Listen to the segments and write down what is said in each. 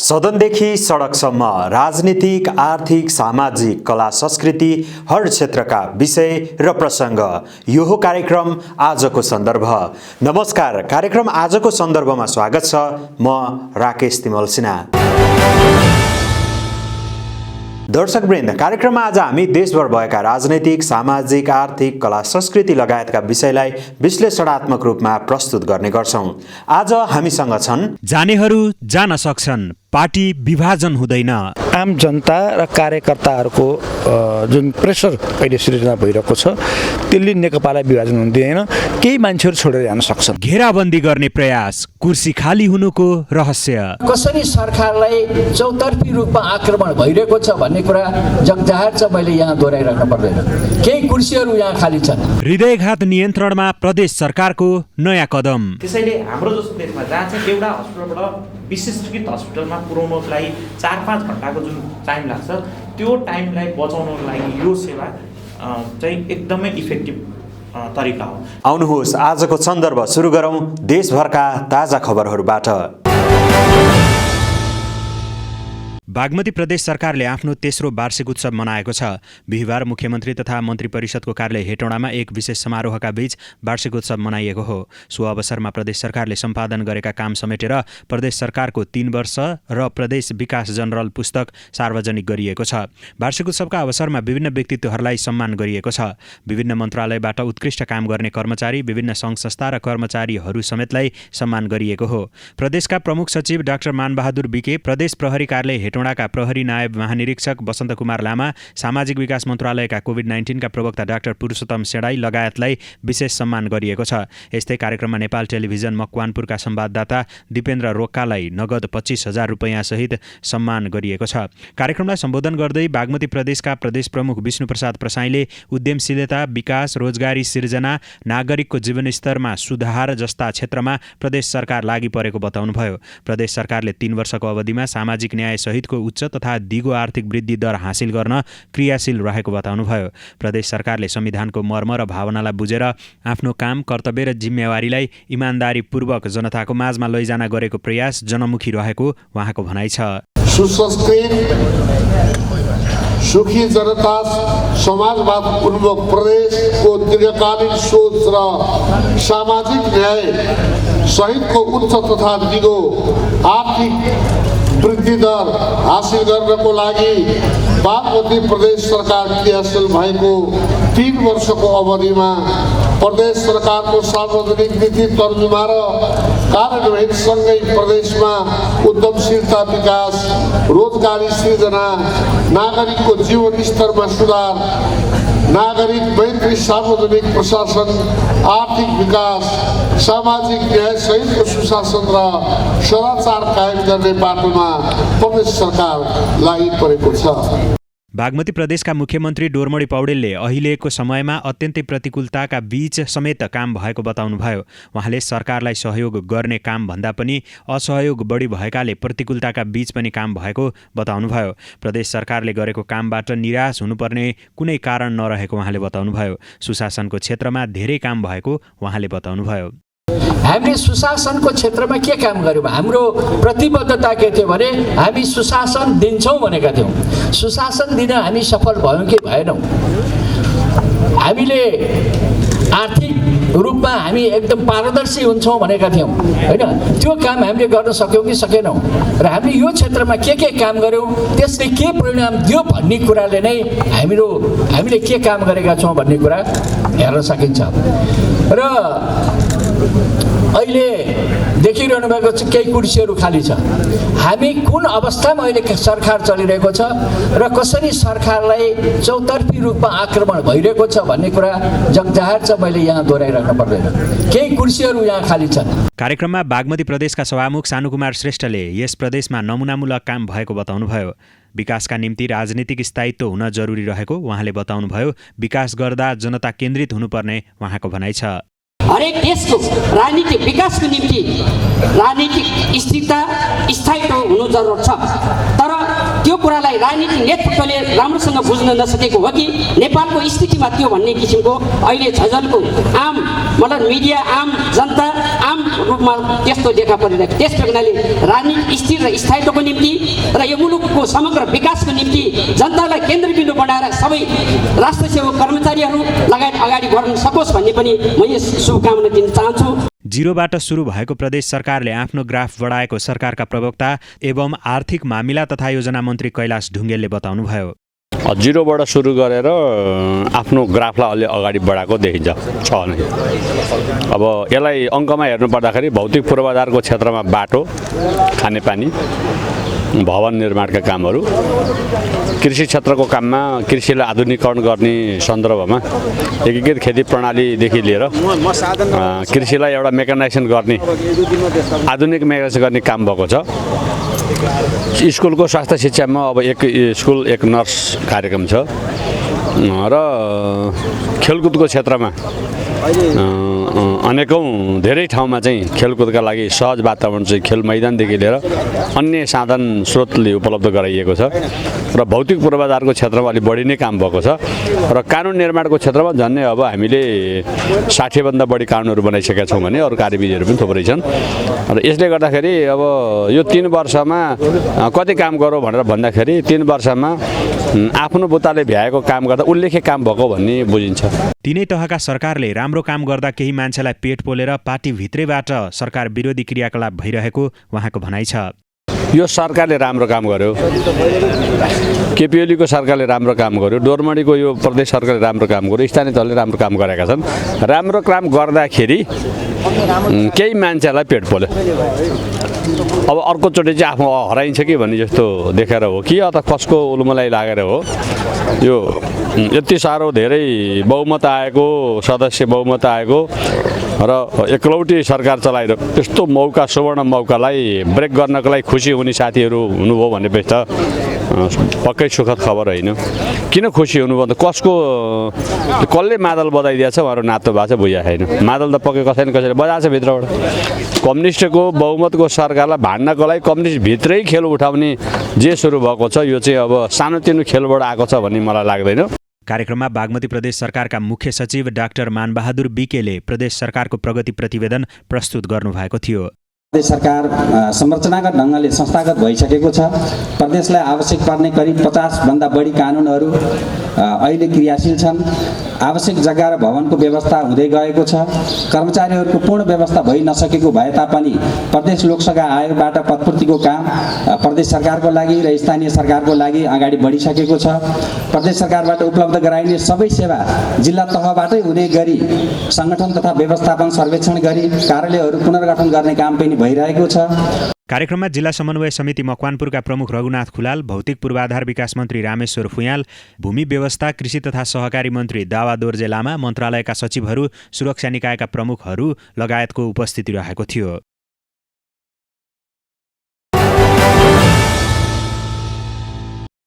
सदनदेखि सडकसम्म राजनीतिक, आर्थिक, सामाजिक, कला, संस्कृति हर क्षेत्रका विषय र प्रसङ्ग। यो हो कार्यक्रम आजको सन्दर्भ। नमस्कार, कार्यक्रम आजको सन्दर्भमा स्वागत छ। म राकेश तिमल सिन्हा। दर्शकवृन्द, कार्यक्रममा आज हामी देशभर भएका राजनैतिक, सामाजिक, आर्थिक, कला, संस्कृति लगायतका विषयलाई विश्लेषणात्मक रूपमा प्रस्तुत गर्ने गर्छौं। आज हामीसँग छन् जानेहरू जान सक्छन्, पार्टी विभाजन हुँदैन, आम जनता र कार्यकर्ताहरूको जुन प्रेसर अहिले सृजना भइरहेको छ त्यसले नेकपालाई विभाजन हुन दिँदैन, केही मान्छेहरू छोडेर जान सक्छन्, घेराबन्दी गर्ने प्रयास, कुर्सी खाली हुनुको रहस्य, कसरी सरकारलाई चौतर्फी रूपमा आक्रमण भइरहेको छ भन्ने कुरा जगजाहेर छ। मैले यहाँ दोहोऱ्याइराख्नु पर्दैन, केही कुर्सीहरू यहाँ खाली छन्। हृदयघात नियन्त्रणमा प्रदेश सरकारको नयाँ कदम। त्यसैले हाम्रो जस्तो देशमा जहाँ चाहिँ एउटा हस्पिटलबाट विशिष्टकृत हस्पिटलमा पुर्याउनको लागि 4-5 घण्टाको जुन टाइम लाग्छ, त्यो टाइमलाई बचाउनको लागि यो सेवा चाहिँ एकदमै इफेक्टिभ तरिका हो। आउनुहोस् आजको सन्दर्भ सुरु गरौँ देशभरका ताजा खबरहरूबाट। बागमती प्रदेश सरकारले आफ्नो तेस्रो वार्षिक उत्सव मनाएको छ। बिहिबार मुख्यमन्त्री तथा मन्त्री परिषदको कार्यालय हेटौँडामा एक विशेष समारोहका बीच वार्षिक उत्सव मनाइएको हो। सो अवसरमा प्रदेश सरकारले सम्पादन गरेका काम समेटेर प्रदेश सरकारको 3 वर्ष र प्रदेश विकास जनरल पुस्तक सार्वजनिक गरिएको छ। वार्षिक उत्सवका अवसरमा विभिन्न व्यक्तित्वहरूलाई सम्मान गरिएको छ। विभिन्न मन्त्रालयबाट उत्कृष्ट काम गर्ने कर्मचारी, विभिन्न सङ्घ संस्था र कर्मचारीहरू समेतलाई सम्मान गरिएको हो। प्रदेशका प्रमुख सचिव डाक्टर मानबहादुर बिके, प्रदेश प्रहरी कार्यालय हेटौँडाका प्रहरी नायब महानिरीक्षक बसन्त कुमार लामा, सामाजिक विकास मन्त्रालयका कोभिड-19 का प्रवक्ता डाक्टर पुरुषोत्तम सेडाई लगायतलाई विशेष सम्मान गरिएको छ। यस्तै कार्यक्रममा नेपाल टेलिभिजन मकवानपुरका संवाददाता दिपेन्द्र रोक्कालाई नगद 25,000 रुपैयाँ सहित सम्मान गरिएको छ। कार्यक्रमलाई सम्बोधन गर्दै बागमती प्रदेशका प्रदेश प्रमुख विष्णुप्रसाद प्रसाईले उद्यमशीलता, विकास, रोजगारी सिर्जना, नागरिकको जीवनस्तरमा सुधार जस्ता क्षेत्रमा प्रदेश सरकार लागि परेको बताउनुभयो। प्रदेश सरकारले 3 वर्षको अवधिमा सामाजिक न्याय सहितको उच्च तथा दिगो आर्थिक वृद्धि दर हासिल गर्न क्रियाशील रहेको बताउनुभयो। प्रदेश सरकारले संविधानको मर्म र भावनालाई बुझेर आफ्नो काम, कर्तव्य र जिम्मेवारीलाई इमानदारीपूर्वक जनताको माझमा लैजान गरेको प्रयास जनमुखी रहेको उहाँको भनाइ छ। सुसंस्कृत, सुखी जनता, समाजवाद उन्मुख प्रदेशको दीर्घकालीन सोच र सामाजिक न्याय सहितको उच्च तथा दिगो आर्थिक वृद्धि दर हासिल गर्नको लागि बागमती प्रदेश सरकार क्रियाशील भएको 3 वर्षको अवधिमा प्रदेश सरकारको सार्वजनिक नीति तर्जुमा र कार्यान्वयनसँगै प्रदेशमा उद्यमशीलता, विकास, रोजगारी सृजना, नागरिकको जीवन स्तरमा सुधार, नागरिक मैत्री, सार्वजनिक प्रशासन, आर्थिक विकास, सामाजिक न्याय सहितको सुशासन र सदाचार कायम गर्ने बाटोमा प्रदेश सरकार लागि परेको छ। बागमती प्रदेशका मुख्यमन्त्री डोरमणी पौडेलले अहिलेको समयमा अत्यन्तै प्रतिकूलताका बीच समेत काम भएको बताउनुभयो। उहाँले सरकारलाई सहयोग गर्ने काम भन्दा पनि असहयोग बढी भएकाले प्रतिकूलताका बीच पनि काम भएको बताउनुभयो। प्रदेश सरकारले गरेको कामबाट निराश हुनुपर्ने कुनै कारण नरहेको उहाँले बताउनुभयो। सुशासनको क्षेत्रमा धेरै काम भएको उहाँले बताउनुभयो। हामीले सुशासनको क्षेत्रमा के काम गर्यौँ? हाम्रो प्रतिबद्धता के थियो भने हामी सुशासन दिन्छौँ भनेका थियौँ। सुशासन दिन हामी सफल भयौँ कि भएनौँ? हामीले आर्थिक रूपमा हामी एकदम पारदर्शी हुन्छौँ भनेका थियौँ, होइन? त्यो काम हामीले गर्न सक्यौँ कि सकेनौँ? र हामीले यो क्षेत्रमा के काम गर्यौँ, त्यसले के परिणाम दियो भन्ने कुराले नै हामीले के काम गरेका छौँ भन्ने कुरा हेर्न सकिन्छ। र अहिले देखिरहनु भएको छ केही कुर्सीहरू खाली छ। हामी कुन अवस्थामा अहिले सरकार चलिरहेको छ र कसरी सरकारलाई चौतर्फी रूपमा आक्रमण भइरहेको छ भन्ने कुरा जगजाहेर छ। मैले यहाँ दोहोऱ्याइराख्नु पर्दैन, केही कुर्सीहरू यहाँ खाली छन्। कार्यक्रममा बागमती प्रदेशका सभामुख सानुकुमार श्रेष्ठले यस प्रदेशमा नमुनामूलक काम भएको बताउनुभयो। विकासका निम्ति राजनीतिक स्थायित्व हुन जरुरी रहेको उहाँले बताउनुभयो। विकास गर्दा जनता केन्द्रित हुनुपर्ने उहाँको भनाइ छ। हरेक देशको राजनीतिक विकासको निम्ति राजनीतिक स्थिरता, स्थायित्व हुनु जरुरी छ। तर त्यो कुरालाई राजनीतिक नेतृत्वले राम्रोसँग बुझ्न नसकेको हो कि नेपालको स्थितिमा त्यो भन्ने किसिमको अहिले झझलको आम मतलब मिडिया आम जनता आम रूपमा त्यस्तो देखा परिरहेको त्यस हुनाले राजनीतिक स्थिर र स्थायित्वको निम्ति र यो मुलुकको समग्र विकासको निम्ति जनतालाई केन्द्रबिन्दु बनाएर सबै राष्ट्र सेवक कर्मचारीहरू लगायत अगाडि बढ्न सकोस् भन्ने पनि म यस शुभकामना दिन चाहन्छु। जिरोबाट सुरु भएको प्रदेश सरकारले आफ्नो ग्राफ बढाएको सरकारका प्रवक्ता एवं आर्थिक मामिला तथा योजना मन्त्री कैलाश ढुङ्गेलले बताउनुभयो। जिरोबाट सुरु गरेर आफ्नो ग्राफलाई अलि अगाडि बढाएको देखिन्छ छ नै। अब यसलाई अङ्कमा हेर्नु पर्दाखेरि भौतिक पूर्वाधारको क्षेत्रमा बाटो, खानेपानी, भवन निर्माणका कामहरू, कृषि क्षेत्रको काममा कृषिलाई आधुनिकीकरण गर्ने सन्दर्भमा एकीकृत खेती प्रणालीदेखि लिएर कृषिलाई एउटा मेकानाइजेसन गर्ने आधुनिक मेकानाइजेसन गर्ने काम भएको छ। स्कुलको स्वास्थ्य शिक्षामा अब एक स्कुल एक नर्स कार्यक्रम छ र खेलकुदको क्षेत्रमा अनेकौं धेरै ठाउँमा चाहिँ खेलकुदका लागि सहज वातावरण चाहिँ खेल मैदानदेखि लिएर अन्य साधन स्रोतले उपलब्ध गराइएको छ र भौतिक पूर्वाधारको क्षेत्रमा अलि बढी नै काम भएको छ र कानुन निर्माणको क्षेत्रमा झन्नै अब हामीले 60 भन्दा बढी कानुनहरू बनाइसकेका छौँ भने अरू कार्यविधिहरू पनि थुप्रै छन् र यसले गर्दाखेरि अब यो 3 वर्षमा कति काम गरौँ भनेर भन्दाखेरि 3 वर्षमा आफ्नो बुताले भ्याएको काम गर्दा उल्लेख्य काम भएको भन्ने बुझिन्छ। तीनै तहका सरकारले राम्रो काम गर्दा केही मान्छेलाई पेट पोलेर पार्टी भित्रैबाट सरकार विरोधी क्रियाकलाप भइरहेको उहाँको भनाइ छ। यो सरकारले राम्रो काम गर्यो, केपिओलीको सरकारले राम्रो काम गर्यो, डोरमणीको यो प्रदेश सरकारले राम्रो काम गर्यो, स्थानीय तहले राम्रो काम गरेका छन्। राम्रो काम गर्दाखेरि केही मान्छेलाई पेट पोल्यो। अब अर्कोचोटि चाहिँ आफ्नो हराइन्छ कि भन्ने जस्तो देखेर हो कि अथवा कसको उलुमलाई लागेर हो यो यति साह्रो धेरै बहुमत आएको सदस्य बहुमत आएको र एकलौटी सरकार चलाएर यस्तो मौका सुवर्ण मौकालाई ब्रेक गर्नको लागि खुसी हुने साथीहरू हुनुभयो भनेपछि त पक्कै सुखद खबर होइन। किन खुसी हुनुभयो त कसको कसले मादल बजाइदिएको छ उहाँहरू नातो भएको छ बुझा छैन। मादल त पक्कै कसैले कसैले बजाएको छ भित्रबाट। कम्युनिस्टको बहुमतको सरकारलाई भाड्नको लागि कम्युनिस्ट भित्रै खेल उठाउने जे सुरु भएको छ यो चाहिँ अब सानोतिनो खेलबाट आएको छ भन्ने मलाई लाग्दैन। कार्यक्रममा बागमती प्रदेश सरकारका मुख्य सचिव डाक्टर मानबहादुर बिकेले प्रदेश सरकारको प्रगति प्रतिवेदन प्रस्तुत गर्नुभएको थियो। प्रदेश सरकार संरचनागत ढङ्गले संस्थागत भइसकेको छ। प्रदेशलाई आवश्यक पर्ने करिब 50 भन्दा बढी कानुनहरू अहिले क्रियाशील छन्। आवश्यक जग्गा र भवनको व्यवस्था हुँदै गएको छ। कर्मचारीहरूको पूर्ण व्यवस्था भइ नसकेको भए तापनि प्रदेश लोकसेवा आयोगबाट पदपूर्तिको काम प्रदेश सरकारको लागि र स्थानीय सरकारको लागि अगाडि बढिसकेको छ। प्रदेश सरकारबाट उपलब्ध गराइने सबै सेवा जिल्ला तहबाटै हुने गरी संगठन तथा व्यवस्थापन सर्वेक्षण गरी कार्यालयहरू पुनर्गठन गर्ने काम पनि भइरहेको छ। कार्यक्रममा जिल्ला समन्वय समिति मकवानपुरका प्रमुख रघुनाथ खुलाल, भौतिक पूर्वाधार विकास मन्त्री रामेश्वर फुयाल, भूमि व्यवस्था कृषि तथा सहकारी मन्त्री दावा दोर्जे लामा, मन्त्रालयका सचिवहरू, सुरक्षा निकायका प्रमुखहरू लगायतको उपस्थिति रहेको थियो।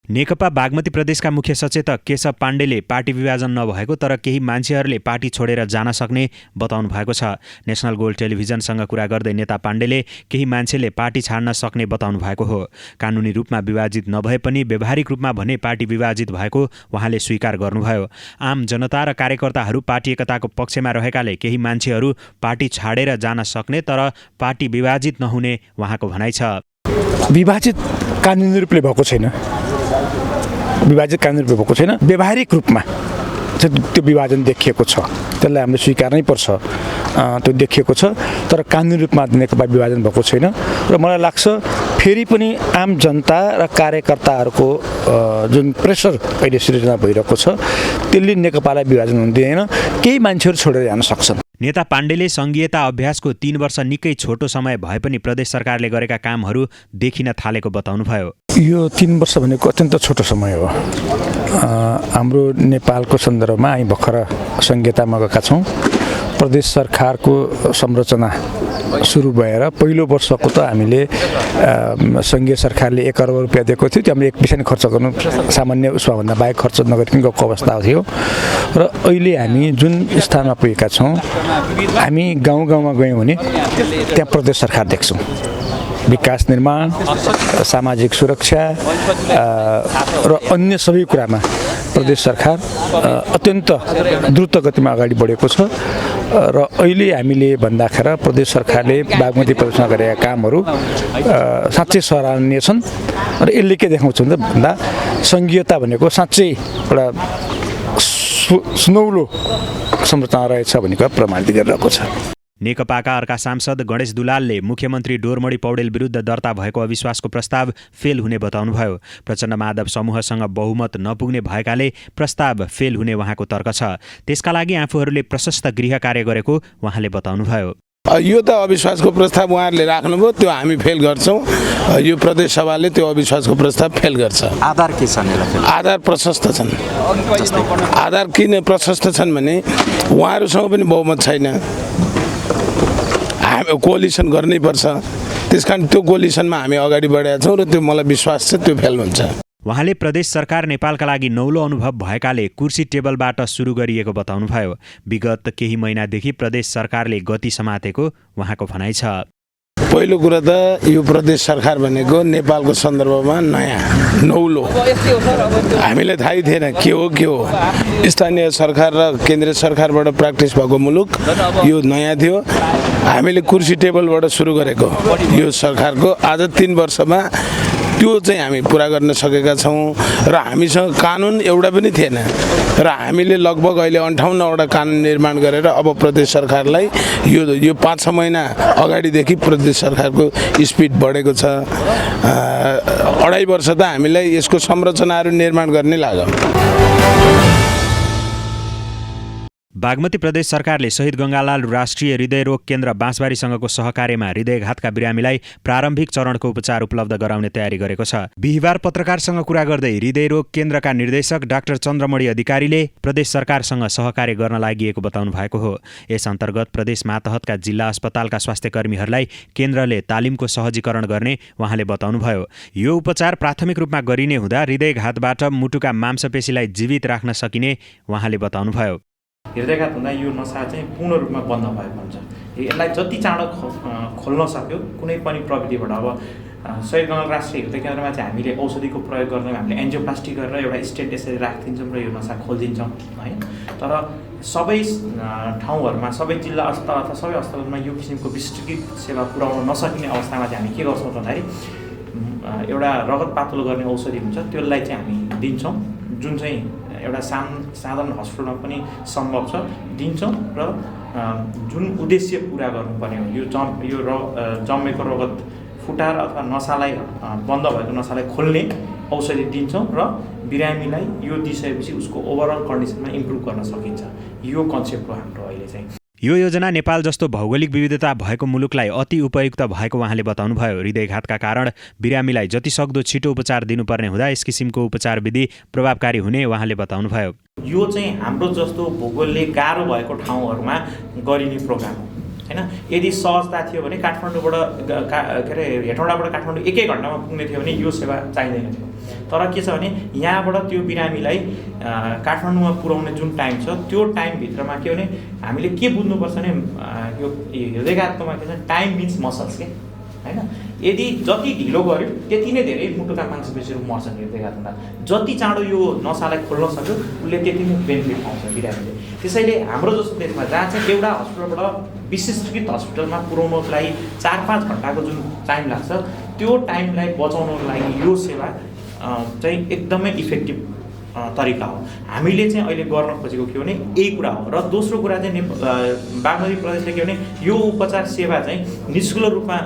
नेकपा बागमती प्रदेशका मुख्य सचेतक केशव पाण्डेले पार्टी विभाजन नभएको तर केही मान्छेहरूले पार्टी छोडेर जान सक्ने बताउनु भएको छ। नेसनल गोल्ड टेलिभिजनसँग कुरा गर्दै नेता पाण्डेले केही मान्छेले पार्टी छाड्न सक्ने बताउनु भएको हो। कानुनी रूपमा विभाजित नभए पनि व्यावहारिक रूपमा भने पार्टी विभाजित भएको उहाँले स्वीकार गर्नुभयो। आम जनता र कार्यकर्ताहरू पार्टी एकताको पक्षमा रहेकाले केही मान्छेहरू पार्टी छाडेर जान सक्ने तर पार्टी विभाजित नहुने उहाँको भनाइ छ। विभाजित कानुनी रूपले भएको छैन, विभाजित कानुनी रूपले भएको छैन, व्यावहारिक रूपमा त्यो विभाजन देखिएको छ, त्यसलाई हामीले स्वीकार्नै पर्छ। त्यो देखिएको छ तर कानुनी रूपमा नेकपा विभाजन भएको छैन र मलाई लाग्छ फेरि पनि आम जनता र कार्यकर्ताहरूको जुन प्रेसर अहिले सिर्जना भइरहेको छ त्यसले नेकपालाई विभाजन हुन दिँदैन। केही मान्छेहरू छोडेर जान सक्छन्। नेता पाण्डेले सङ्घीयता अभ्यासको 3 वर्ष निकै छोटो समय भए पनि प्रदेश सरकारले गरेका कामहरू देखिन थालेको बताउनुभयो। यो 3 वर्ष भनेको अत्यन्त छोटो समय हो। हाम्रो नेपालको सन्दर्भमा हामी भर्खर सङ्घीयतामा गएका छौँ। प्रदेश सरकारको संरचना सुरु भएर पहिलो वर्षको त हामीले सङ्घीय सरकारले 1 अर्ब रुपियाँ दिएको थियो, त्यो हामीले 1 पैसा खर्च गर्नु सामान्य उसमा भन्दा बाहेक खर्च नगरिकन गएको अवस्था थियो। र अहिले हामी जुन स्थानमा पुगेका छौँ, हामी गाउँ गाउँमा गयौँ भने त्यहाँ प्रदेश सरकार देख्छौँ। विकास निर्माण, सामाजिक सुरक्षा र अन्य सबै कुरामा प्रदेश सरकार अत्यन्त द्रुत गतिमा अगाडि बढेको छ र अहिले हामीले भन्दाखेरि प्रदेश सरकारले बागमती प्रदेशमा गरेका कामहरू साँच्चै सराहनीय छन् र यसले के देखाउँछ भन्दा सङ्घीयता भनेको साँच्चै एउटा सुनौलो संरचना रहेछ भन्ने कुरा प्रमाणित गरिरहेको छ। नेकपाका अर्का सांसद गणेश दुलालले मुख्यमन्त्री डोरमणी पौडेल विरुद्ध दर्ता भएको अविश्वासको प्रस्ताव फेल हुने बताउनुभयो। प्रचण्ड माधव समूहसँग बहुमत नपुग्ने भएकाले प्रस्ताव फेल हुने उहाँको तर्क छ। त्यसका लागि आफूहरूले प्रशस्त गृह कार्य गरेको उहाँले बताउनुभयो। यो त अविश्वासको प्रस्ताव उहाँहरूले राख्नुभयो, त्यो हामी फेल गर्छौँ। यो प्रदेश सभाले त्यो अविश्वासको प्रस्ताव फेल गर्छ। आधार के छन्? आधार प्रशस्त छन्। आधार किन प्रशस्त छन् भने उहाँहरूसँग पनि बहुमत छैन, हामी कोलिसन गर्नै पर्छ। त्यस कारण त्यो कोलिसनमा हामी अगाडि बढेका छौँ र त्यो मलाई विश्वास छ त्यो फेल हुन्छ। उहाँले प्रदेश सरकार नेपालका लागि नौलो अनुभव भएकाले कुर्सी टेबलबाट सुरु गरिएको बताउनुभयो। विगत केही महिनादेखि प्रदेश सरकारले गति समातेको उहाँको भनाइ छ। पहिलो कुरा त यो प्रदेश सरकार भनेको नेपालको सन्दर्भमा नयाँ नौलो, हामीलाई थाहै थिएन के हो। स्थानीय सरकार र केन्द्रीय सरकारबाट प्र्याक्टिस भएको मुलुक यो नयाँ थियो। हामीले कुर्सी टेबलबाट सुरु गरेको यो सरकारको आज 3 वर्षमा त्यो चाहिँ हामी पुरा गर्न सकेका छौँ र हामीसँग कानुन एउटा पनि थिएन र हामीले लगभग अहिले 58वटा कानुन निर्माण गरेर अब प्रदेश सरकारलाई यो 5-6 महिना अगाडिदेखि प्रदेश सरकारको स्पिड बढेको छ। 2.5 वर्ष त हामीलाई यसको संरचनाहरू निर्माण गर्ने लाग्यो। बागमती प्रदेश सरकारले शहीद गङ्गालाल राष्ट्रिय हृदयरोग केन्द्र बाँसबारीसँगको सहकार्यमा हृदयघातका बिरामीलाई प्रारम्भिक चरणको उपचार उपलब्ध गराउने तयारी गरेको छ। बिहिबार पत्रकारसँग कुरा गर्दै हृदयरोग केन्द्रका निर्देशक डाक्टर चन्द्रमणि अधिकारीले प्रदेश सरकारसँग सहकार्य गर्न लागि बताउनु भएको हो। यस अन्तर्गत प्रदेश मातहतका जिल्ला अस्पतालका स्वास्थ्यकर्मीहरूलाई केन्द्रले तालिमको सहजीकरण गर्ने उहाँले बताउनुभयो। यो उपचार प्राथमिक रूपमा गरिने हुँदा हृदयघातबाट मुटुका मांसपेशीलाई जीवित राख्न सकिने उहाँले बताउनुभयो। हृदयघात हुँदा यो नसा चाहिँ पूर्ण रूपमा बन्द भएको हुन्छ। यसलाई जति चाँडो खोल्न सक्यो कुनै पनि प्रविधिबाट, अब शहीद गङ्गालाल राष्ट्रिय हृदय केन्द्रमा चाहिँ हामीले औषधिको प्रयोग गर्दा हामीले एन्जियोप्लास्टी गरेर एउटा स्टेट यसरी राखिदिन्छौँ र यो नसा खोलिदिन्छौँ है। तर सबै ठाउँहरूमा, सबै जिल्ला अस्पताल अथवा सबै अस्पतालमा यो किसिमको विस्तृत सेवा पुर्याउन नसकिने अवस्थामा चाहिँ हामी के गर्छौँ भन्दाखेरि एउटा रगत पातलो गर्ने औषधि हुन्छ, त्यसलाई चाहिँ हामी दिन्छौँ, जुन चाहिँ एउटा साधारण हस्पिटलमा पनि सम्भव छ, दिन्छौँ र जुन उद्देश्य पुरा गर्नुपर्ने हो यो जमेको रगत फुटाएर अथवा नसालाई बन्द भएको नसालाई खोल्ने औषधि दिन्छौँ र बिरामीलाई यो दिइसकेपछि उसको ओभरअल कन्डिसनमा इम्प्रुभ गर्न सकिन्छ। यो कन्सेप्ट हो हाम्रो अहिले चाहिँ। यो योजना नेपाल जस्तो भौगोलिक विविधता भएको मुलुकलाई अति उपयुक्त भएको उहाँले बताउनुभयो। हृदयघातका कारण बिरामीलाई जति सक्दो छिटो उपचार दिनुपर्ने हुँदा यस किसिमको उपचार विधि प्रभावकारी हुने उहाँले बताउनुभयो। यो चाहिँ हाम्रो जस्तो भूगोलले गाह्रो भएको ठाउँहरूमा गरिने प्रोग्राम हो हैन। यदि सहजता थियो भने काठमाडौँबाट के अरे हेटौँडाबाट काठमाडौँ 1 घन्टामा पुग्ने थियो भने यो सेवा चाहिँदैन थियो। तर के छ भने यहाँबाट त्यो बिरामीलाई काठमाडौँमा पुर्याउने जुन टाइम छ त्यो टाइमभित्रमा के भने हामीले के बुझ्नुपर्छ भने यो हृदयघातकोमा के छ, टाइम मिन्स मसल्स के हैन। यदि जति ढिलो गर्यो त्यति नै धेरै मुटुका मांसपेशीहरू मर्छन् हृदयघात हुँदा। जति चाँडो यो नसालाई खोल्न सक्यो उसले त्यति नै बेनिफिट पाउँछ बिरामीले। त्यसैले हाम्रो जस्तो देशमा जहाँ चाहिँ एउटा हस्पिटलबाट विशिष्टकृत हस्पिटलमा पुर्याउनको लागि 4-5 घन्टाको जुन टाइम लाग्छ त्यो टाइमलाई बचाउनको लागि यो सेवा चाहिँ एकदमै इफेक्टिभ तरिका हो। हामीले चाहिँ अहिले गर्न खोजेको के भने यही कुरा हो। र दोस्रो कुरा चाहिँ बागमती प्रदेशले के भने यो उपचार सेवा चाहिँ निःशुल्क रूपमा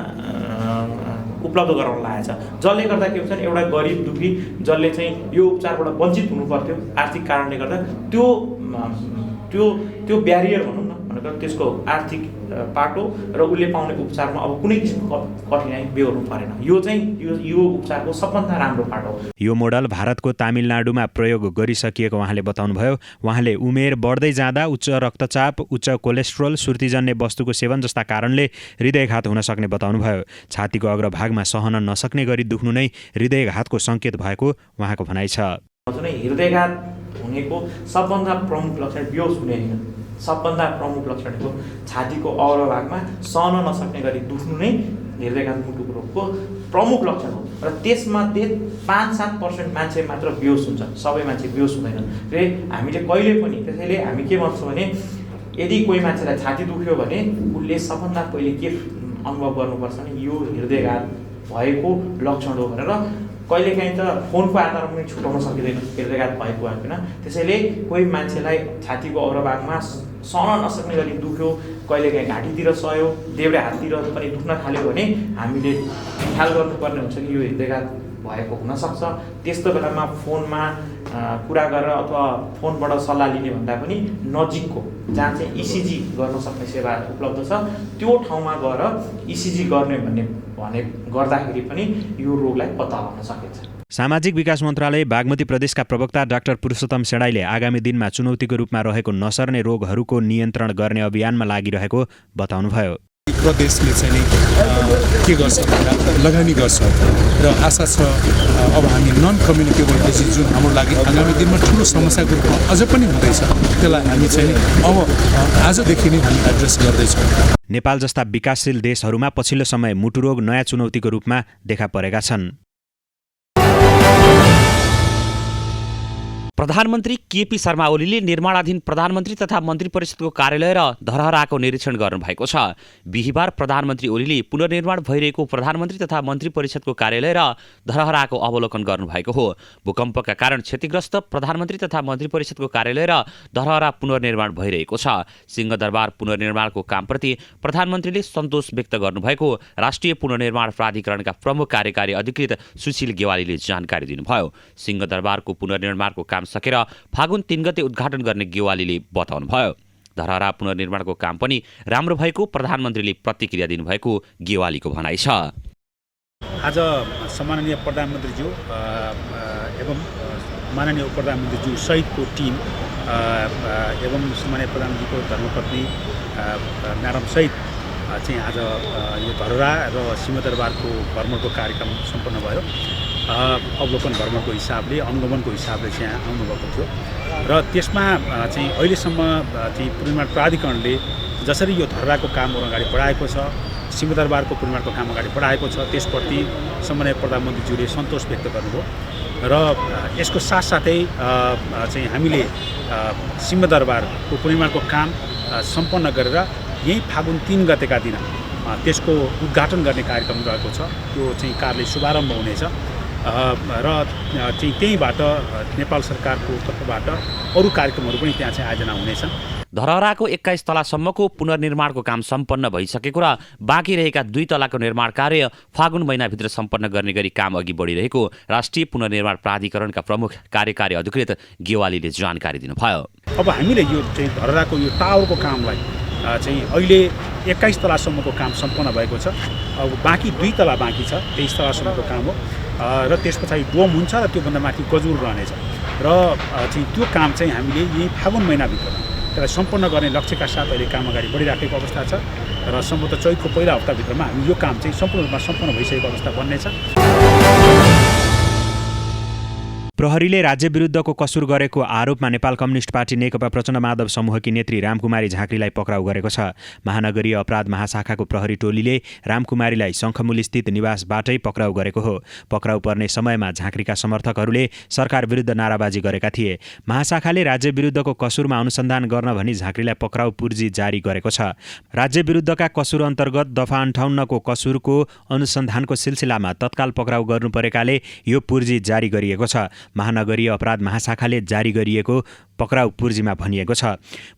उपलब्ध गराउन लागेको छ। जसले गर्दा के हुन्छ एउटा गरिब दुखी जसले चाहिँ यो उपचारबाट वञ्चित हुनु पर्थ्यो आर्थिक कारणले गर्दा त्यो ब्यारियर भनौँ न भनेको त्यसको आर्थिक पाटो र उसले पाउने उपचारमा अब कुनै किसिमको कठिनाइ बेहोर्नु परेन। यो चाहिँ यो उपचारको सबभन्दा राम्रो पाटो हो। यो मोडल भारतको तमिलनाडुमा प्रयोग गरिसकिएको उहाँले बताउनुभयो। उहाँले उमेर बढ्दै जाँदा उच्च रक्तचाप, उच्च कोलेस्ट्रोल, सुर्तीजन्य वस्तुको सेवन जस्ता कारणले हृदयघात हुन सक्ने बताउनुभयो। छातीको अग्रभागमा सहन नसक्ने गरी दुख्नु नै हृदयघातको सङ्केत भएको उहाँको भनाइ छ। हृदयघात हुनेको सबभन्दा प्रमुख लक्षण बेहोस हुने होइन, सबभन्दा प्रमुख लक्षण हो छातीको अग्रभागमा सहन नसक्ने गरी दुख्नु नै हृदयघात मुटुको रोगको प्रमुख लक्षण हो र त्यसमध्ये 5-7% मान्छे मात्र बेहोस हुन्छ, सबै मान्छे बेहोस हुँदैन। र हामीले कहिले पनि त्यसैले हामी के भन्छौँ भने यदि कोही मान्छेलाई छाती दुख्यो भने उसले सबभन्दा पहिले के अनुभव गर्नुपर्छ भने यो हृदयघात भएको लक्षण हो भनेर। कहिलेकाहीँ त फोनको आधारमा पनि छुटाउन सकिँदैन हृदयघात भएको होइन। त्यसैले कोही मान्छेलाई छातीको अग्रभागमा सहन नसक्ने गरी दुख्यो, कहिलेकाहीँ घाँटीतिर सह्यो, देब्रे हाततिर पनि दुख्न थाल्यो भने हामीले ख्याल गर्नुपर्ने हुन्छ कि यो हृदयघात भएको हुनसक्छ। त्यस्तो बेलामा फोनमा कुरा गरेर अथवा फोनबाट सल्लाह लिने भन्दा पनि नजिकको जहाँ चाहिँ इसिजी गर्न सक्ने सेवा उपलब्ध छ त्यो ठाउँमा गएर इसिजी गर्ने भने गर्दाखेरि पनि यो रोगलाई पत्ता लगाउन सकिन्छ। सामाजिक विकास मन्त्रालय बागमती प्रदेशका प्रवक्ता डाक्टर पुरुषोत्तम सेडाईले आगामी दिनमा चुनौतीको रूपमा रहेको नसर्ने रोगहरूको नियन्त्रण गर्ने अभियानमा लागिरहेको बताउनुभयो। प्रदेशले चाहिँ के गर्छ भन्दा लगानी गर्छ र आशा छ अब हामी नन कम्युनिकेबल डिजिज जुन हाम्रो लागि आगामी दिनमा ठुलो समस्याको रूपमा अझ पनि हुँदैछ त्यसलाई हामी चाहिँ अब आजदेखि नै हामी एड्रेस गर्दैछौँ। नेपाल जस्ता विकासशील देशहरूमा पछिल्लो समय मुटुरोग नयाँ चुनौतीको रूपमा देखा परेका छन्। प्रधानमन्त्री केपी शर्मा ओलीले निर्माणाधीन प्रधानमन्त्री तथा मन्त्री परिषदको कार्यालय र धरहराको निरीक्षण गर्नुभएको छ। बिहिबार प्रधानमन्त्री ओलीले पुनर्निर्माण भइरहेको प्रधानमन्त्री तथा मन्त्री परिषदको कार्यालय र धरहराको अवलोकन गर्नुभएको हो। भूकम्पका कारण क्षतिग्रस्त प्रधानमन्त्री तथा मन्त्री परिषदको कार्यालय र धरहरा पुनर्निर्माण भइरहेको छ। सिंहदरबार पुनर्निर्माणको कामप्रति प्रधानमन्त्रीले सन्तोष व्यक्त गर्नुभएको राष्ट्रिय पुनर्निर्माण प्राधिकरणका प्रमुख कार्यकारी अधिकृत सुशील गेवालीले जानकारी दिनुभयो। सिंहदरबारको पुनर्निर्माणको काम सकेर फागुन 3 गते उद्घाटन गर्ने गेवालीले बताउनुभयो। धरहरा पुनर्निर्माणको काम पनि राम्रो भएको प्रधानमन्त्रीले प्रतिक्रिया दिनुभएको गेवालीको भनाइ छ। आज सम्माननीय प्रधानमन्त्रीज्यू एवं माननीय प्रधानमन्त्रीज्यू सहितको टिम एवं सम्माननीय प्रधानमन्त्रीको धर्मपत्नी म्याडम सहित चाहिँ आज यो धरहरा र सिंहदरबारको भ्रमणको कार्यक्रम सम्पन्न भयो। अवलोकन भ्रमणको हिसाबले अनुगमनको हिसाबले चाहिँ यहाँ आउनुभएको थियो र त्यसमा चाहिँ अहिलेसम्म चाहिँ पुनर्निर्माण प्राधिकरणले जसरी यो धरहराको काम अगाडि बढाएको छ, सिंहदरबारको पुनर्निर्माणको काम अगाडि बढाएको छ त्यसप्रति सम्माननीय प्रधानमन्त्रीज्यूले सन्तोष व्यक्त गर्नुभयो र यसको साथसाथै चाहिँ हामीले सिंहदरबारको पुनर्निर्माणको काम सम्पन्न गरेर यही फागुन 3 गतेका दिन त्यसको उद्घाटन गर्ने कार्यक्रम रहेको छ। त्यो चाहिँ कार्यले शुभारम्भ हुनेछ र चाहिँ त्यहीबाट नेपाल सरकारको तर्फबाट अरू कार्यक्रमहरू पनि त्यहाँ चाहिँ आयोजना हुनेछन्। धरहराको 21 तलासम्मको पुनर्निर्माणको काम सम्पन्न भइसकेको र बाँकी रहेका 2 तलाको निर्माण कार्य फागुन महिनाभित्र सम्पन्न गर्ने गरी काम अघि बढिरहेको राष्ट्रिय पुनर्निर्माण प्राधिकरणका प्रमुख कार्यकारी अधिकृत गेवालीले जानकारी दिनुभयो। अब हामीले यो चाहिँ धरहराको यो टावरको कामलाई चाहिँ अहिले 21 तलासम्मको काम सम्पन्न भएको छ। अब बाँकी 2 तला बाँकी छ, 23 तलासम्मको काम हो र त्यस पछाडि डोम हुन्छ र त्योभन्दा माथि गजुर रहनेछ र चाहिँ त्यो काम चाहिँ हामीले यही फागुन महिनाभित्र त्यसलाई सम्पन्न गर्ने लक्ष्यका साथ अहिले काम अगाडि बढिराखेको अवस्था छ र सम्भवतः चैतको पहिला हप्ताभित्रमा हामी यो काम चाहिँ सम्पूर्ण रूपमा सम्पन्न भइसकेको अवस्था बन्नेछ। प्रहरीले राज्य विरुद्धको कसुर गरेको आरोपमा नेपाल कम्युनिस्ट पार्टी नेकपा प्रचण्ड माधव समूहकी नेत्री रामकुमारी झाँक्रीलाई पक्राउ गरेको छ। महानगरीय अपराध महाशाखाको प्रहरी टोलीले रामकुमारीलाई शङ्खमूलस्थित निवासबाटै पक्राउ गरेको हो। पक्राउ पर्ने समयमा झाँक्रीका समर्थकहरूले सरकार विरुद्ध नाराबाजी गरेका थिए। महाशाखाले राज्य विरुद्धको कसुरमा अनुसन्धान गर्न भनी झाँक्रीलाई पक्राउ पूर्जी जारी गरेको छ। राज्य विरुद्धका कसुर अन्तर्गत दफा 58 को कसुरको अनुसन्धानको सिलसिलामा तत्काल पक्राउ गर्नु परेकाले यो पूर्जी जारी गरिएको छ। महानगरीय अपराध महाशाखाले जारी गरिएको पक्राउ पूर्जीमा भनिएको छ।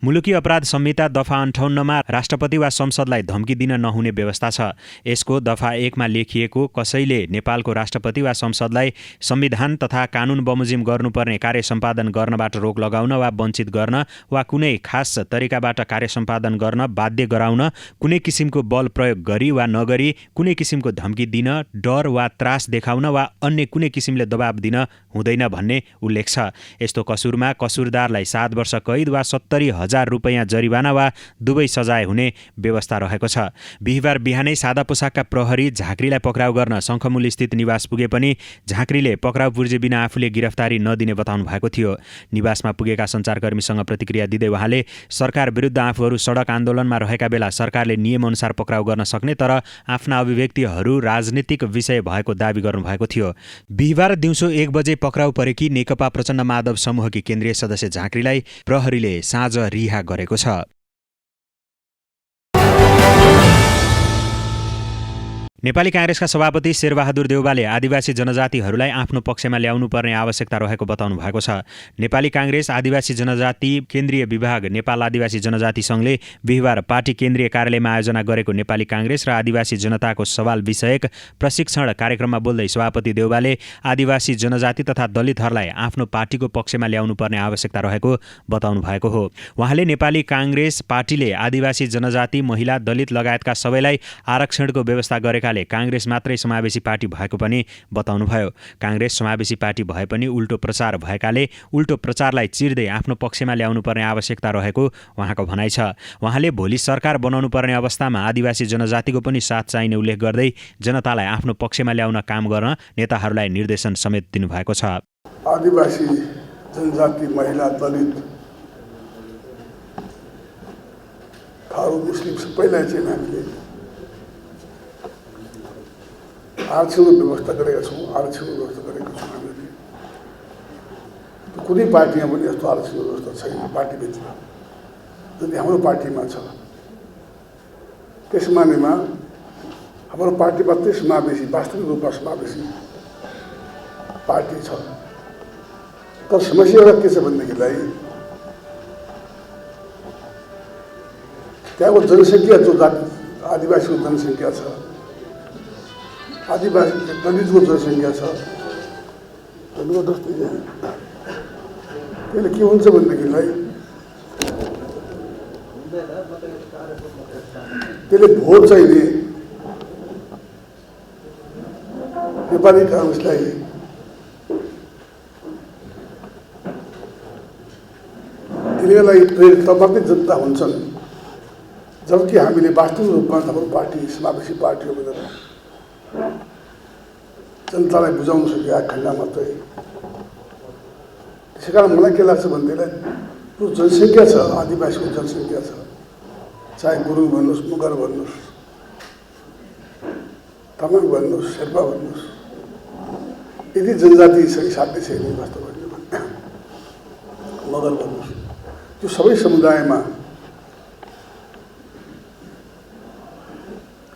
मुलुकी अपराध संहिता दफा 58 मा राष्ट्रपति वा संसदलाई धम्की दिन नहुने व्यवस्था छ। यसको दफा 1 मा लेखिएको कसैले नेपालको राष्ट्रपति वा संसदलाई संविधान तथा कानुन बमोजिम गर्नुपर्ने कार्य सम्पादन गर्नबाट रोक लगाउन वा वञ्चित गर्न वा कुनै खास तरिकाबाट कार्य सम्पादन गर्न बाध्य गराउन, कुनै किसिमको बल प्रयोग गरी वा नगरी कुनै किसिमको धम्की दिन, डर वा त्रास देखाउन वा अन्य कुनै किसिमले दबाब दिन हुँदैन भन्ने उल्लेख छ। यस्तो कसुरमा कसुरदार सरकारलाई 7 वर्ष कैद वा 70,000 रुपैयाँ जरिवाना वा दुवै सजाय हुने व्यवस्था रहेको छ। बिहिबार बिहानै सादा पोसाकका प्रहरी झाँक्रीलाई पक्राउ गर्न शङ्खमूल स्थित निवास पुगे पनि झाँक्रीले पक्राउ पुर्जे बिना आफूले गिरफ्तारी नदिने बताउनु भएको थियो। निवासमा पुगेका सञ्चारकर्मीसँग प्रतिक्रिया दिँदै उहाँले सरकार विरुद्ध आफूहरू सडक आन्दोलनमा रहेका बेला सरकारले नियमअनुसार पक्राउ गर्न सक्ने तर आफ्ना अभिव्यक्तिहरू राजनीतिक विषय भएको दावी गर्नुभएको थियो। बिहिबार दिउँसो 1 बजे पक्राउ परेकी नेकपा प्रचण्ड माधव समूहकी केन्द्रीय सदस्य झाँक्रीलाई प्रहरीले साँझ रिहा गरेको छ। नेपाली काङ्ग्रेसका सभापति शेरबहादुर देउवाले आदिवासी जनजातिहरूलाई आफ्नो पक्षमा ल्याउनु पर्ने आवश्यकता रहेको बताउनु भएको छ। नेपाली काङ्ग्रेस आदिवासी जनजाति केन्द्रीय विभाग नेपाल आदिवासी जनजाति सङ्घले बिहिबार पार्टी केन्द्रीय कार्यालयमा आयोजना गरेको नेपाली काङ्ग्रेस र आदिवासी जनताको सवाल विषयक प्रशिक्षण कार्यक्रममा बोल्दै सभापति देउवाले आदिवासी जनजाति तथा दलितहरूलाई आफ्नो पार्टीको पक्षमा ल्याउनु पर्ने आवश्यकता रहेको बताउनु भएको हो। उहाँले नेपाली काङ्ग्रेस पार्टीले आदिवासी जनजाति, महिला, दलित लगायतका सबैलाई आरक्षणको व्यवस्था गरेका काङ्ग्रेस मात्रै समावेशी पार्टी भएको पनि बताउनुभयो। काङ्ग्रेस समावेशी पार्टी भए पनि उल्टो प्रचार भएकाले उल्टो प्रचारलाई चिर्दै आफ्नो पक्षमा ल्याउनु पर्ने आवश्यकता रहेको उहाँको भनाइ छ। उहाँले भोलि सरकार बनाउनु पर्ने अवस्थामा आदिवासी जनजातिको पनि साथ चाहिने उल्लेख गर्दै जनतालाई आफ्नो पक्षमा ल्याउन काम गर्न नेताहरूलाई निर्देशन समेत दिनुभएको छ। आदिवासी जनजाति, महिला, दलित, थारू, मुस्लिम सबैलाई चाहिँ हामीले आरक्षणको व्यवस्था गरेका छौँ। आरक्षणको व्यवस्था गरेका छौँ हामीले। कुनै पार्टीमा पनि यस्तो आरक्षणको व्यवस्था छैन पार्टीभित्र। जति हाम्रो पार्टीमा छ त्यस मानेमा हाम्रो पार्टी मात्रै समावेशी, वास्तविक रूपमा समावेशी पार्टी छ। तर समस्या एउटा के छ भनेदेखिलाई त्यहाँको जनसङ्ख्या जो आदिवासीको जनसङ्ख्या छ, आदिवासी दलितको जनसङ्ख्या छ, त्यसले के हुन्छ भनेदेखिलाई त्यसले भोट चाहिने नेपाली काङ्ग्रेसलाई तिनीहरूलाई प्रेरित मात्रै जनता हुन्छन्, जबकि हामीले वास्तविक रूपमा हाम्रो पार्टी समावेशी पार्टी हो भनेर जनतालाई बुझाउन सकेका खण्ड मात्रै। त्यसै कारण मलाई के लाग्छ भनेदेखिलाई जो जनसङ्ख्या छ, आदिवासीको जनसङ्ख्या छ, चाहे गुरुङ भन्नुहोस्, मगर भन्नुहोस्, तामाङ भन्नुहोस्, शेर्पा भन्नुहोस्, यदि जनजाति सही साध्य छैन वास्तवमा मगर भन्नुहोस्, त्यो सबै समुदायमा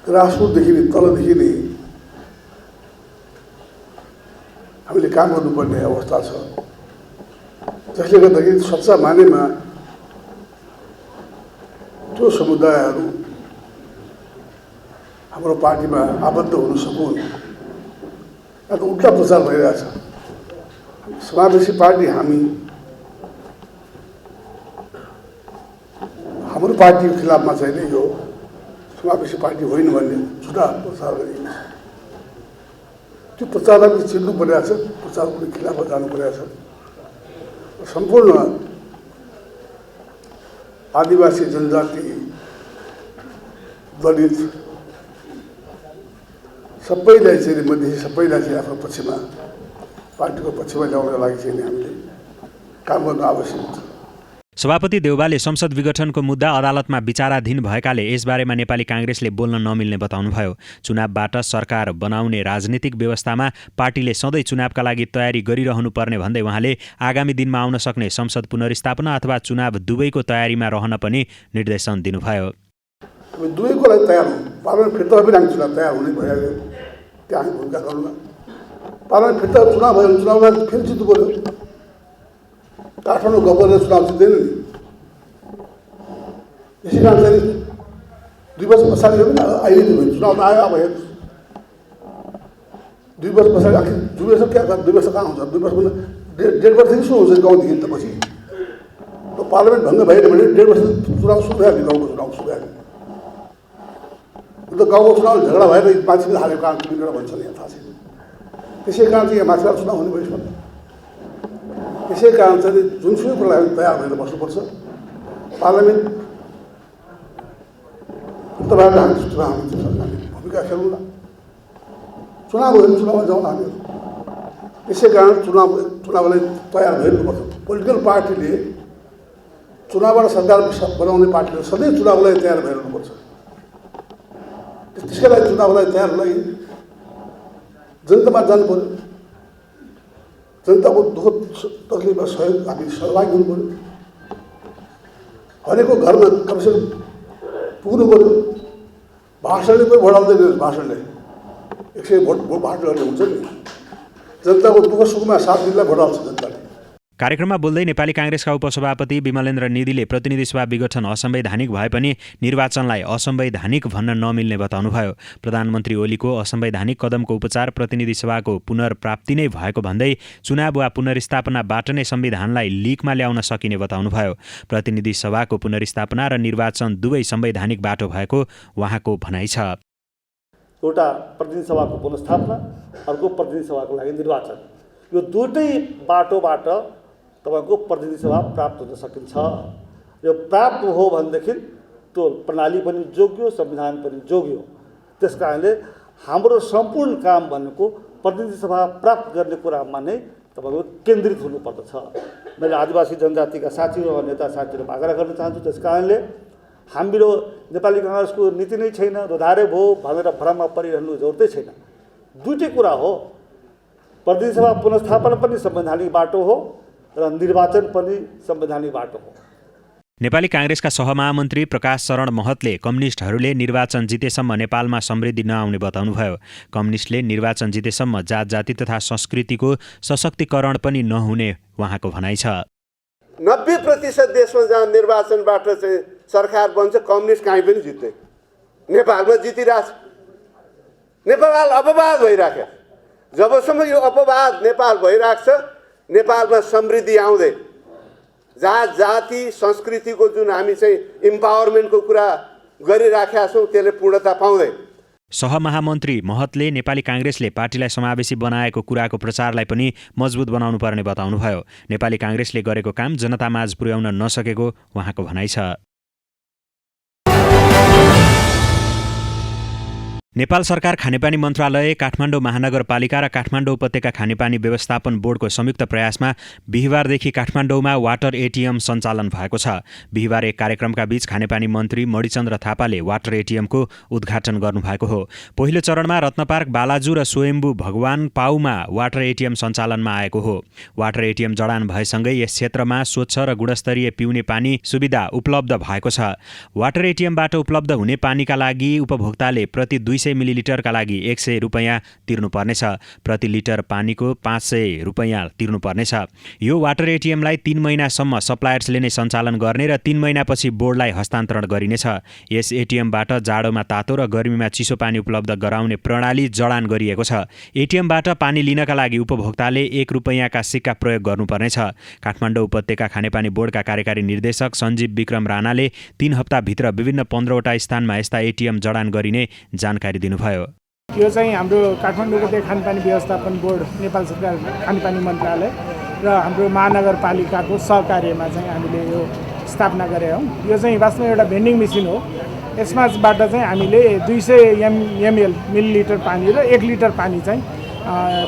ग्रासरुटदेखि नै तलदेखि नै हामीले काम गर्नुपर्ने अवस्था छ। जसले गर्दाखेरि सच्चा मानेमा त्यो समुदायहरू हाम्रो पार्टीमा आबद्ध हुन सकुन्। या त उल्टा प्रचार भइरहेछ। समावेशी पार्टी हाम्रो पार्टीको खिलाफमा चाहिँ नै यो समावेशी पार्टी होइन भन्ने झुटा प्रचार गरिन्छ। त्यो प्रचारलाई पनि चिन्नु परिरहेछ, प्रचारको खिलाफमा जानु परिरहेछ। सम्पूर्ण आदिवासी जनजाति, दलित सबैलाई चाहिँ मधेसी सबैलाई चाहिँ आफ्नो पक्षमा, पार्टीको पक्षमा ल्याउनको लागि चाहिँ हामीले काम गर्न आवश्यक छ। सभापति देउवाले संसद विघटनको मुद्दा अदालतमा विचाराधीन भएकाले यसबारेमा नेपाली काङ्ग्रेसले बोल्न नमिल्ने बताउनुभयो। चुनावबाट सरकार बनाउने राजनीतिक व्यवस्थामा पार्टीले सधैँ चुनावका लागि तयारी गरिरहनु पर्ने भन्दै उहाँले आगामी दिनमा आउन सक्ने संसद पुनर्स्थापना अथवा चुनाव दुवैको तयारीमा रहन पनि निर्देशन दिनुभयो। दुवैको लागि तयार हुँ। पार्लियामेन्ट फिर्ता पनि हामी चुनाव तयार हुनै भइहाल्यो, त्यहाँ हामी भूमिका गरौँ न। पार्लियामेन्ट फिर्ता चुनाव भयो, चुनावमा फेरि जित्नु पऱ्यो। काठमाडौँ गभर्नर चुनाव जित्दैन नि। यसै कारण चाहिँ 2 वर्ष पछाडि हो भने अहिले चुनाव त आयो। अब हेर्नुहोस् 2 वर्ष पछाडि आखिर 2 वर्ष क्या 2 वर्ष कहाँ हुन्छ? 2 वर्ष भन्दा 1.5 वर्षदेखि सुरु हुन्छ गाउँदेखि त पछि। पार्लियामेन्ट भङ्ग भएन भने 1.5 वर्ष चुनाव सुरु भइहाल्यो, गाउँको चुनाव सुरु भइहाल्यो। अन्त गाउँको चुनाव झगडा भएर मान्छेले हालेको काम बिग्रेर भन्छ नि, थाहा छैन। त्यसै कारण चाहिँ यहाँ माथिबाट चुनाव हुने भइसक्यो। त्यसै कारण चाहिँ जुनसुकै कुरालाई हामी तयार भएर बस्नुपर्छ। पार्लियामेन्ट तपाईँहरूले हामी भूमिका खेलौँला, चुनाव भयो भने चुनावमा जाउँला हामीहरू। त्यसै कारण चुनावलाई तयार भइरहनुपर्छ। पोलिटिकल पार्टीले चुनावबाट सरकार बनाउने पार्टीले सधैँ चुनावलाई तयार भइरहनुपर्छ। त्यसकै लागि चुनावलाई तयार लागि जनतामा जानु पऱ्यो, जनताको दुःख तकलिफमा सहयोग हामी सहभागी हुनु पऱ्यो, हरेकको घरमा कमसेकम पुग्नु पऱ्यो। भाषणले पनि भोट आउँदैन, भाषणले 100 भोट भाषण गर्ने हुन्छ नि, जनताको दुःख सुखमा साथ दिनलाई भोट आउँछ जनताले। कार्यक्रममा बोल्दै नेपाली काङ्ग्रेसका उपसभापति विमलेन्द्र निधिले प्रतिनिधि सभा विघटन असंवैधानिक भए पनि निर्वाचनलाई असंवैधानिक भन्न नमिल्ने बताउनुभयो। प्रधानमन्त्री ओलीको असंवैधानिक कदमको उपचार प्रतिनिधि सभाको पुनर्प्राप्ति नै भएको भन्दै चुनाव वा पुनर्स्थापनाबाट नै संविधानलाई लिकमा ल्याउन सकिने बताउनुभयो। प्रतिनिधि सभाको पुनर्स्थापना र निर्वाचन दुवै संवैधानिक बाटो भएको उहाँको भनाइ छ। एउटा प्रतिनिधि सभाको पुनर्स्थापना, अर्को प्रतिनिधि सभाको लागि निर्वाचन, यो दुवै बाटोबाट तपाईँको प्रतिनिधि सभा प्राप्त हुन सकिन्छ। यो प्राप्त हो भनेदेखि त्यो प्रणाली पनि जोग्यो, संविधान पनि जोग्यो। त्यस कारणले हाम्रो सम्पूर्ण काम भनेको प्रतिनिधि सभा प्राप्त गर्ने कुरामा नै तपाईँको केन्द्रित हुनुपर्दछ। मैले आदिवासी जनजातिका साथीहरू र नेता साथीहरू आग्रह गर्न चाहन्छु। त्यस कारणले हाम्रो नेपाली काङ्ग्रेसको नीति नै छैन, रोधारे भयो भनेर भ्रममा परिरहनु जरुरतै छैन। दुईटै कुरा हो, प्रतिनिधि सभा पुनर्स्थापना पनि संवैधानिक बाटो हो र निर्वाचन पनि संवैधानिक बाटो हो। नेपाली काङ्ग्रेसका सहमहामन्त्री प्रकाश शरण महतले कम्युनिस्टहरूले निर्वाचन जितेसम्म नेपालमा समृद्धि नआउने बताउनुभयो। कम्युनिस्टले निर्वाचन जितेसम्म जात जाति तथा संस्कृतिको सशक्तिकरण पनि नहुने उहाँको भनाइ छ। 90% देशमा जहाँ निर्वाचनबाट चाहिँ सरकार बन्छ, कम्युनिस्ट कहीँ पनि जित्दै, नेपालमा जितिरहेछ। नेपाल अपवाद भइराख्यो। जबसम्म यो अपवाद नेपाल भइरहेको छ, नेपालमा समृद्धि आउँदै, जात जाति संस्कृतिको जुन हामी चाहिँ इम्पावरमेन्टको कुरा गरिराखेका छौँ त्यसले पूर्णता पाउँदै। सहमहामन्त्री महतले नेपाली काङ्ग्रेसले पार्टीलाई समावेशी बनाएको कुराको प्रचारलाई पनि मजबुत बनाउनु पर्ने बताउनुभयो। नेपाली काङ्ग्रेसले गरेको काम जनतामाझ पुर्याउन नसकेको उहाँको भनाइ छ। नेपाल सरकार खानेपानी मन्त्रालय, काठमाडौँ महानगरपालिका र काठमाडौँ उपत्यका खानेपानी व्यवस्थापन बोर्डको संयुक्त प्रयासमा बिहिबारदेखि काठमाडौँमा वाटर एटिएम सञ्चालन भएको छ। बिहिबार एक कार्यक्रमका बीच खानेपानी मन्त्री मणिचन्द्र थापाले वाटर एटिएमको उद्घाटन गर्नुभएको हो। पहिलो चरणमा रत्नपार्क, बालाजु र स्वयम्भू भगवान पाउमा वाटर एटिएम सञ्चालनमा आएको हो। वाटर एटिएम जडान भएसँगै यस क्षेत्रमा स्वच्छ र गुणस्तरीय पिउने पानी सुविधा उपलब्ध भएको छ। वाटर एटिएमबाट उपलब्ध हुने पानीका लागि उपभोक्ताले प्रति 200 मिलिलिटरका लागि 100 रुपैयाँ तिर्नुपर्नेछ। प्रति लिटर पानीको 500 रुपैयाँ तिर्नुपर्नेछ। यो वाटर एटिएमलाई 3 महिनासम्म सप्लायर्सले नै सञ्चालन गर्ने र 3 महिनापछि बोर्डलाई हस्तान्तरण गरिनेछ। यस एटिएमबाट जाडोमा तातो र गर्मीमा चिसो पानी उपलब्ध गराउने प्रणाली जडान गरिएको छ। एटिएमबाट पानी लिनका लागि उपभोक्ताले 1 रुपैयाँका सिक्का प्रयोग गर्नुपर्नेछ। काठमाडौँ उपत्यका खानेपानी बोर्डका कार्यकारी निर्देशक सञ्जीव विक्रम राणाले 3 हप्ताभित्र विभिन्न 15वटा स्थानमा यस्ता एटिएम जडान गरिने जानकारी दिनुभयो। यो चाहिँ हाम्रो काठमाडौँ उपत्यका खानेपानी व्यवस्थापन बोर्ड, नेपाल सरकार खानेपानी मन्त्रालय र हाम्रो महानगरपालिकाको सहकार्यमा चाहिँ हामीले यो स्थापना गरेका हौँ। यो चाहिँ वास्तवमा एउटा भेन्डिङ मेसिन हो। यसमाबाट चाहिँ हामीले 200 ml मिलिलिटर पानी र 1 लिटर पानी चाहिँ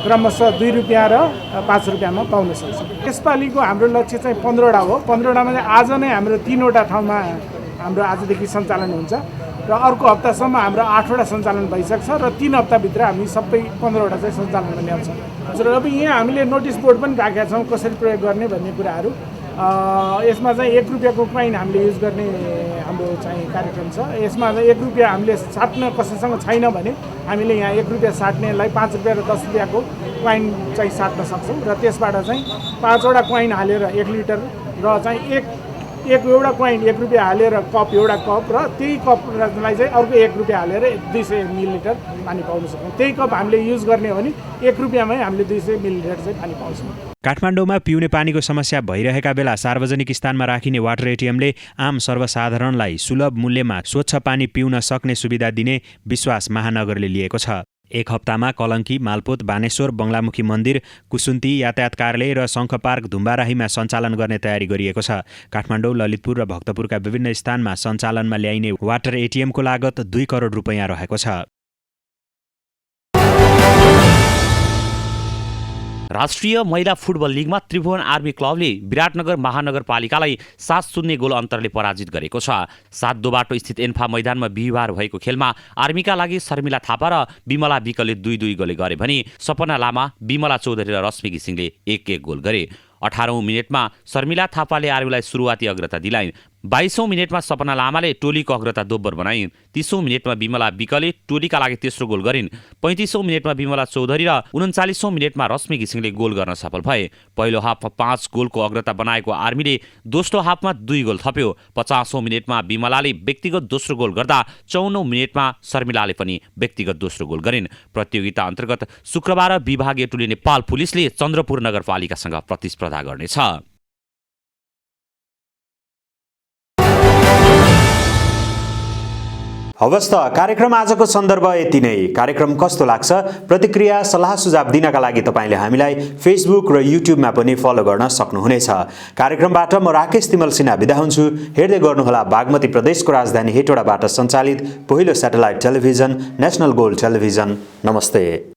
क्रमशः 2 रुपियाँ र 5 रुपियाँमा पाउन सक्छौँ। यसपालिको हाम्रो लक्ष्य चाहिँ 15वटा हो। 15वटामा चाहिँ आज नै हाम्रो 3वटा ठाउँमा हाम्रो आजदेखि सञ्चालन हुन्छ र अर्को हप्तासम्म हाम्रो 8वटा सञ्चालन भइसक्छ र 3 हप्ताभित्र हामी सबै 15वटा चाहिँ सञ्चालनमा ल्याउँछौँ। र अब यहाँ हामीले नोटिस बोर्ड पनि राखेका छौँ कसरी प्रयोग गर्ने भन्ने कुराहरू। यसमा चाहिँ 1 रुपियाँको कोइन हामीले युज गर्ने हाम्रो चाहिँ कार्यक्रम छ। यसमा चाहिँ 1 रुपियाँ हामीले साट्न कसैसँग छैन भने हामीले यहाँ 1 रुपियाँ साट्नेलाई 5 रुपियाँ र 10 रुपियाँको कोइन चाहिँ साट्न सक्छौँ र त्यसबाट चाहिँ 5वटा कोइन हालेर 1 लिटर र चाहिँ एउटा कोइन 1 रुपियाँ हालेर कप, एउटा कप र त्यही कपलाई चाहिँ अर्को 1 रुपियाँ हालेर 200 मिलिलिटर पानी पाउन सक्छौँ। त्यही कप हामीले युज गर्ने हो भने 1 रुपियाँमै हामीले 200 मिलिलिटर चाहिँ पानी पाउँछौँ। काठमाडौँमा पिउने पानीको समस्या भइरहेका बेला सार्वजनिक स्थानमा राखिने वाटर एटिएमले आम सर्वसाधारणलाई सुलभ मूल्यमा स्वच्छ पानी पिउन सक्ने सुविधा दिने विश्वास महानगरले लिएको छ। एक हप्तामा कलङ्की, मालपोत, बानेश्वर, बङ्गलामुखी मन्दिर, कुसुन्ती, यातायात कार्यालय र शङ्ख पार्क, धुम्बाराहीमा सञ्चालन गर्ने तयारी गरिएको छ। काठमाडौँ, ललितपुर र भक्तपुरका विभिन्न स्थानमा सञ्चालनमा ल्याइने वाटर एटिएमको लागत 2 करोड रुपैयाँ रहेको छ। राष्ट्रिय महिला फुटबल लिगमा त्रिभुवन आर्मी क्लबले विराटनगर महानगरपालिकालाई 7-0 गोल अन्तरले पराजित गरेको छ। 7 बाटो स्थित एन्फा मैदानमा बिहिबार भएको खेलमा आर्मीका लागि शर्मिला थापा र बिमला विकले 2-2 गोल गरे भने सपना लामा, बिमला चौधरी र रश्मि घिसिङले 1-1 गोल गरे। 18औं मिनेटमा शर्मिला थापाले आर्मीलाई सुरुवाती अग्रता दिलाइन्। 22औं मिनेटमा सपना लामाले टोलीको अग्रता दोब्बर बनाइन्। 30औं मिनेटमा बिमला विकले टोलीका लागि तेस्रो गोल गरिन्। 35औं मिनेटमा बिमला चौधरी र 39औं मिनेटमा रश्मि घिसिङले गोल गर्न सफल भए। पहिलो हाफमा 5 गोलको अग्रता बनाएको आर्मीले दोस्रो हाफमा 2 गोल थप्यो। 50औं मिनेटमा बिमलाले व्यक्तिगत दोस्रो गोल गर्दा 54औं मिनेटमा शर्मिलाले पनि व्यक्तिगत दोस्रो गोल गरिन्। प्रतियोगिता अन्तर्गत शुक्रबार विभागीय टोली नेपाल पुलिसले चन्द्रपुर नगरपालिकासँग प्रतिस्पर्धा गर्नेछ। हवस् त कार्यक्रम आजको सन्दर्भ यति नै। कार्यक्रम कस्तो लाग्छ? प्रतिक्रिया, सल्लाह सुझाव दिनका लागि तपाईँले हामीलाई फेसबुक र युट्युबमा पनि फलो गर्न सक्नुहुनेछ। कार्यक्रमबाट म राकेश तिमल सिन्हा बिदा हुन्छु। हेर्दै गर्नुहोला बागमती प्रदेशको राजधानी हेटौडाबाट सञ्चालित पहिलो satellite television national gold television. नमस्ते।